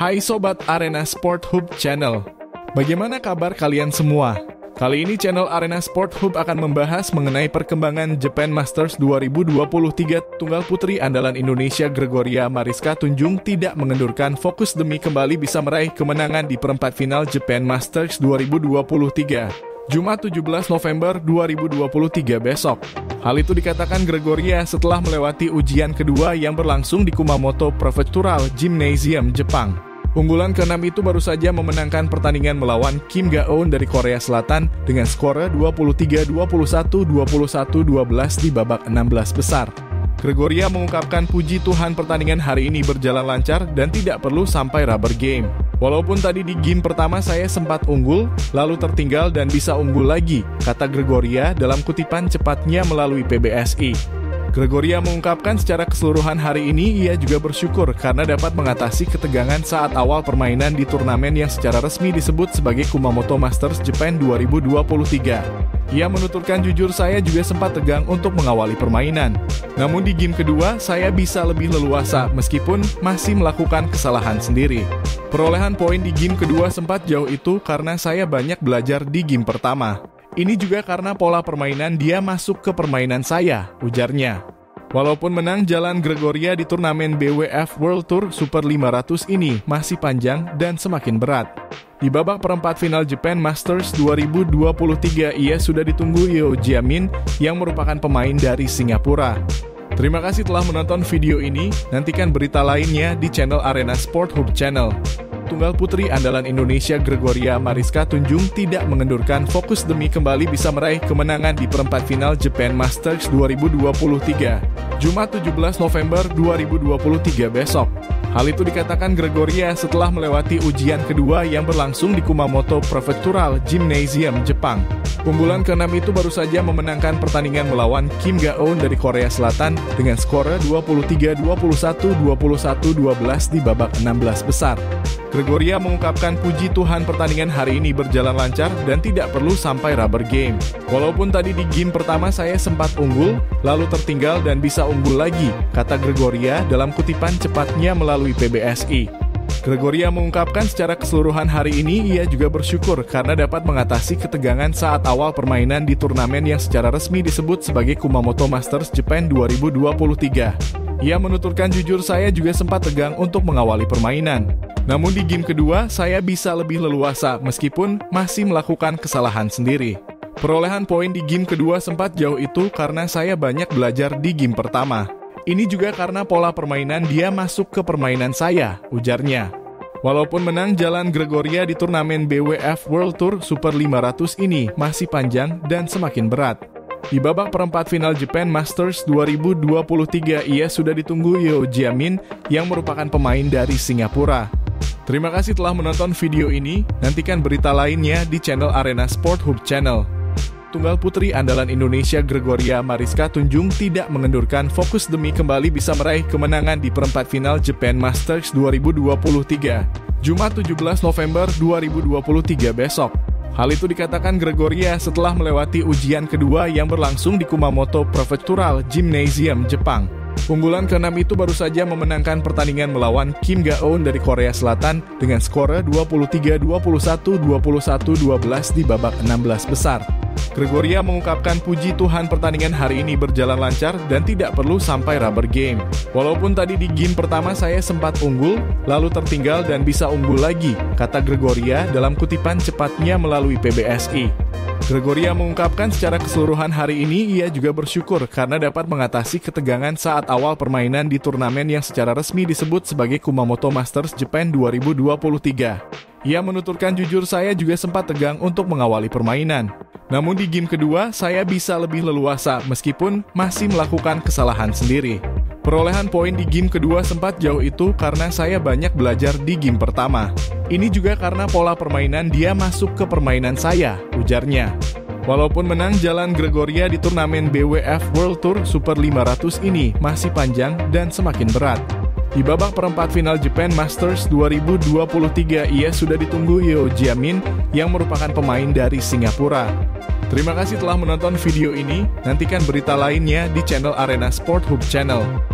Hai Sobat Arena Sport Hub Channel, bagaimana kabar kalian semua? Kali ini channel Arena Sport Hub akan membahas mengenai perkembangan Japan Masters 2023. Tunggal putri andalan Indonesia Gregoria Mariska Tunjung tidak mengendurkan fokus demi kembali bisa meraih kemenangan di perempat final Japan Masters 2023. Jumat 17 November 2023 besok. Hal itu dikatakan Gregoria setelah melewati ujian kedua yang berlangsung di Kumamoto Prefectural Gymnasium, Jepang. Unggulan ke-6 itu baru saja memenangkan pertandingan melawan Kim Ga-eun dari Korea Selatan dengan skor 23-21, 21-12 di babak 16 besar. Gregoria mengungkapkan puji Tuhan pertandingan hari ini berjalan lancar dan tidak perlu sampai rubber game. Walaupun tadi di game pertama saya sempat unggul, lalu tertinggal dan bisa unggul lagi, kata Gregoria dalam kutipan cepatnya melalui PBSI. Gregoria mengungkapkan secara keseluruhan hari ini ia juga bersyukur karena dapat mengatasi ketegangan saat awal permainan di turnamen yang secara resmi disebut sebagai Kumamoto Masters Japan 2023. Ia menuturkan, jujur saya juga sempat tegang untuk mengawali permainan. Namun di game kedua saya bisa lebih leluasa meskipun masih melakukan kesalahan sendiri. Perolehan poin di game kedua sempat jauh itu karena saya banyak belajar di game pertama. Ini juga karena pola permainan dia masuk ke permainan saya, ujarnya. Walaupun menang, jalan Gregoria di turnamen BWF World Tour Super 500 ini masih panjang dan semakin berat. Di babak perempat final Japan Masters 2023, ia sudah ditunggu Yeo Jia-min yang merupakan pemain dari Singapura. Terima kasih telah menonton video ini, nantikan berita lainnya di channel Arena Sport Hub Channel. Tunggal putri andalan Indonesia Gregoria Mariska Tunjung tidak mengendurkan fokus demi kembali bisa meraih kemenangan di perempat final Japan Masters 2023. Jumat 17 November 2023 besok. Hal itu dikatakan Gregoria setelah melewati ujian kedua yang berlangsung di Kumamoto Prefectural Gymnasium, Jepang. Unggulan ke-6 itu baru saja memenangkan pertandingan melawan Kim Ga-eun dari Korea Selatan dengan skor 23-21, 21-12 di babak 16 besar. Gregoria mengungkapkan puji Tuhan pertandingan hari ini berjalan lancar dan tidak perlu sampai rubber game. Walaupun tadi di game pertama saya sempat unggul, lalu tertinggal dan bisa unggul lagi, kata Gregoria dalam kutipan cepatnya melalui PBSI. Gregoria mengungkapkan secara keseluruhan hari ini ia juga bersyukur karena dapat mengatasi ketegangan saat awal permainan di turnamen yang secara resmi disebut sebagai Kumamoto Masters Japan 2023. Ia menuturkan, jujur saya juga sempat tegang untuk mengawali permainan. Namun di game kedua saya bisa lebih leluasa meskipun masih melakukan kesalahan sendiri. Perolehan poin di game kedua sempat jauh itu karena saya banyak belajar di game pertama. Ini juga karena pola permainan dia masuk ke permainan saya, ujarnya. Walaupun menang, jalan Gregoria di turnamen BWF World Tour Super 500 ini masih panjang dan semakin berat. Di babak perempat final Japan Masters 2023, ia sudah ditunggu Yeo Jia-min yang merupakan pemain dari Singapura. Terima kasih telah menonton video ini, nantikan berita lainnya di channel Arena Sport Hub Channel. Tunggal putri andalan Indonesia Gregoria Mariska Tunjung tidak mengendurkan fokus demi kembali bisa meraih kemenangan di perempat final Japan Masters 2023. Jumat 17 November 2023 besok. Hal itu dikatakan Gregoria setelah melewati ujian kedua yang berlangsung di Kumamoto Prefectural Gymnasium, Jepang. Unggulan ke-6 itu baru saja memenangkan pertandingan melawan Kim Ga-eun dari Korea Selatan dengan skor 23-21, 21-12 di babak 16 besar. Gregoria mengungkapkan puji Tuhan pertandingan hari ini berjalan lancar dan tidak perlu sampai rubber game. Walaupun tadi di game pertama saya sempat unggul, lalu tertinggal dan bisa unggul lagi, kata Gregoria dalam kutipan cepatnya melalui PBSI. Gregoria mengungkapkan secara keseluruhan hari ini ia juga bersyukur karena dapat mengatasi ketegangan saat awal permainan di turnamen yang secara resmi disebut sebagai Kumamoto Masters Japan 2023. Ia menuturkan, jujur saya juga sempat tegang untuk mengawali permainan. Namun di game kedua saya bisa lebih leluasa meskipun masih melakukan kesalahan sendiri. Perolehan poin di game kedua sempat jauh itu karena saya banyak belajar di game pertama. Ini juga karena pola permainan dia masuk ke permainan saya, ujarnya. Walaupun menang, jalan Gregoria di turnamen BWF World Tour Super 500 ini masih panjang dan semakin berat. Di babak perempat final Japan Masters 2023, ia sudah ditunggu Yeo Jia-min yang merupakan pemain dari Singapura. Terima kasih telah menonton video ini, nantikan berita lainnya di channel Arena Sport Hub Channel.